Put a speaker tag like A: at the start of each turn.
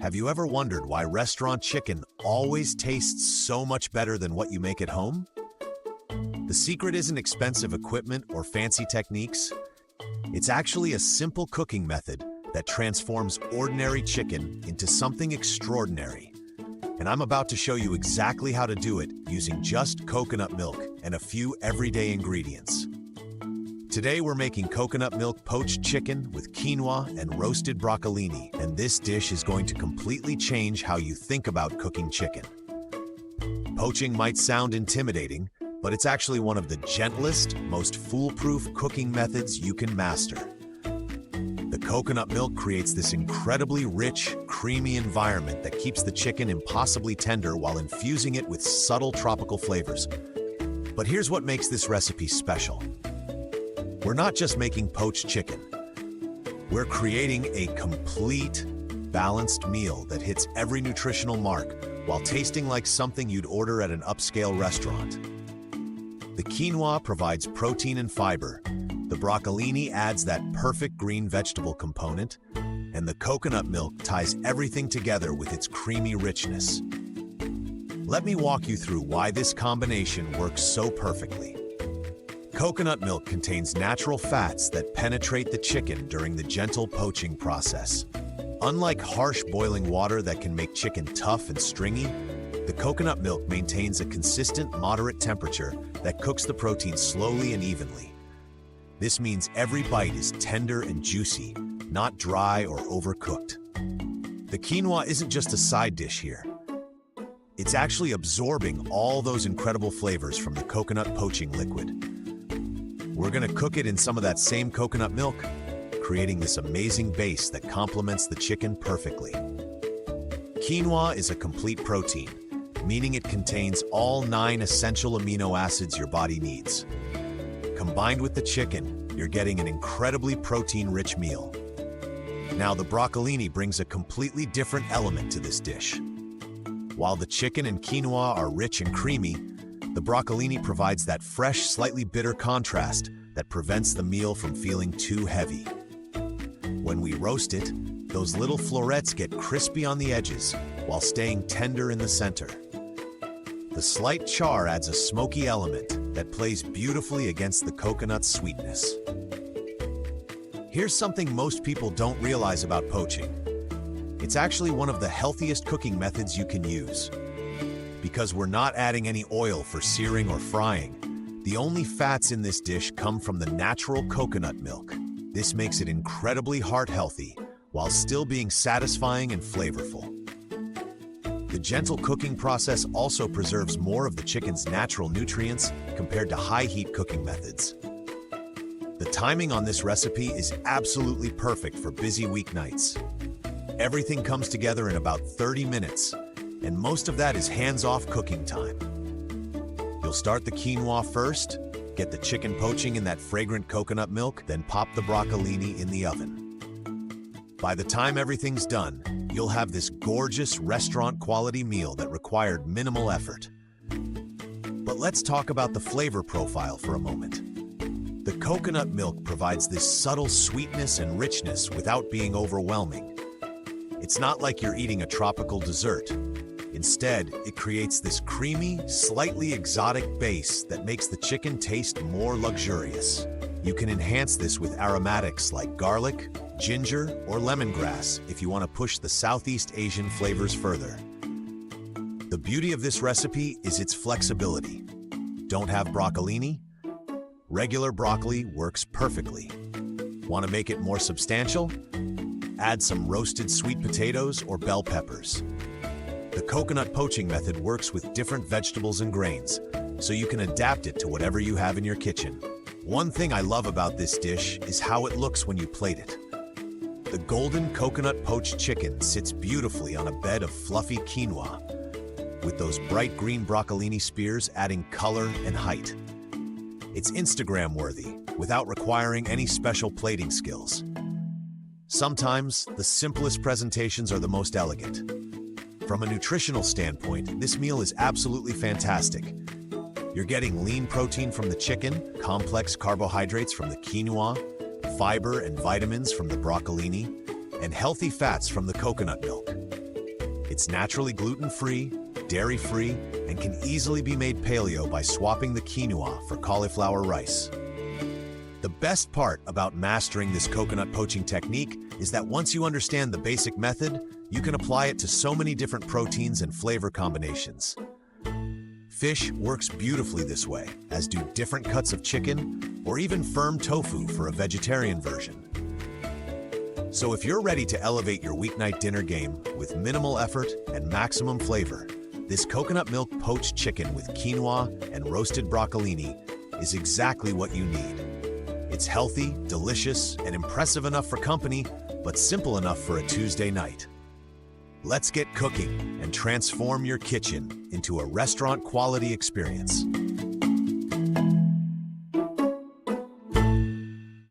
A: Have you ever wondered why restaurant chicken always tastes so much better than what you make at home? The secret isn't expensive equipment or fancy techniques. It's actually a simple cooking method that transforms ordinary chicken into something extraordinary. And I'm about to show you exactly how to do it using just coconut milk and a few everyday ingredients. Today we're making coconut milk poached chicken with quinoa and roasted broccolini, and this dish is going to completely change how you think about cooking chicken. Poaching might sound intimidating, but it's actually one of the gentlest, most foolproof cooking methods you can master. The coconut milk creates this incredibly rich, creamy environment that keeps the chicken impossibly tender while infusing it with subtle tropical flavors. But here's what makes this recipe special. We're not just making poached chicken. We're creating a complete, balanced meal that hits every nutritional mark while tasting like something you'd order at an upscale restaurant. The quinoa provides protein and fiber, the broccolini adds that perfect green vegetable component, and the coconut milk ties everything together with its creamy richness. Let me walk you through why this combination works so perfectly. Coconut milk contains natural fats that penetrate the chicken during the gentle poaching process. Unlike harsh boiling water that can make chicken tough and stringy, the coconut milk maintains a consistent, moderate temperature that cooks the protein slowly and evenly. This means every bite is tender and juicy, not dry or overcooked. The quinoa isn't just a side dish here. It's actually absorbing all those incredible flavors from the coconut poaching liquid. We're going to cook it in some of that same coconut milk, creating this amazing base that complements the chicken perfectly. Quinoa is a complete protein, meaning it contains all 9 essential amino acids your body needs. Combined with the chicken, you're getting an incredibly protein-rich meal. Now, the broccolini brings a completely different element to this dish. While the chicken and quinoa are rich and creamy, the broccolini provides that fresh, slightly bitter contrast that prevents the meal from feeling too heavy. When we roast it, those little florets get crispy on the edges while staying tender in the center. The slight char adds a smoky element that plays beautifully against the coconut's sweetness. Here's something most people don't realize about poaching. It's actually one of the healthiest cooking methods you can use. Because we're not adding any oil for searing or frying, the only fats in this dish come from the natural coconut milk. This makes it incredibly heart-healthy, while still being satisfying and flavorful. The gentle cooking process also preserves more of the chicken's natural nutrients compared to high-heat cooking methods. The timing on this recipe is absolutely perfect for busy weeknights. Everything comes together in about 30 minutes, and most of that is hands-off cooking time. You'll start the quinoa first, get the chicken poaching in that fragrant coconut milk, then pop the broccolini in the oven. By the time everything's done, you'll have this gorgeous restaurant-quality meal that required minimal effort. But let's talk about the flavor profile for a moment. The coconut milk provides this subtle sweetness and richness without being overwhelming. It's not like you're eating a tropical dessert. Instead, it creates this creamy, slightly exotic base that makes the chicken taste more luxurious. You can enhance this with aromatics like garlic, ginger, or lemongrass if you want to push the Southeast Asian flavors further. The beauty of this recipe is its flexibility. Don't have broccolini? Regular broccoli works perfectly. Want to make it more substantial? Add some roasted sweet potatoes or bell peppers. The coconut poaching method works with different vegetables and grains, so you can adapt it to whatever you have in your kitchen. One thing I love about this dish is how it looks when you plate it. The golden coconut poached chicken sits beautifully on a bed of fluffy quinoa, with those bright green broccolini spears adding color and height. It's Instagram-worthy, without requiring any special plating skills. Sometimes, the simplest presentations are the most elegant. From a nutritional standpoint, this meal is absolutely fantastic. You're getting lean protein from the chicken, complex carbohydrates from the quinoa, fiber and vitamins from the broccolini, and healthy fats from the coconut milk. It's naturally gluten-free, dairy-free, and can easily be made paleo by swapping the quinoa for cauliflower rice. The best part about mastering this coconut poaching technique is that once you understand the basic method, you can apply it to so many different proteins and flavor combinations. Fish works beautifully this way, as do different cuts of chicken or even firm tofu for a vegetarian version. So if you're ready to elevate your weeknight dinner game with minimal effort and maximum flavor, this coconut milk poached chicken with quinoa and roasted broccolini is exactly what you need. It's healthy, delicious, and impressive enough for company, but simple enough for a Tuesday night. Let's get cooking and transform your kitchen into a restaurant-quality experience.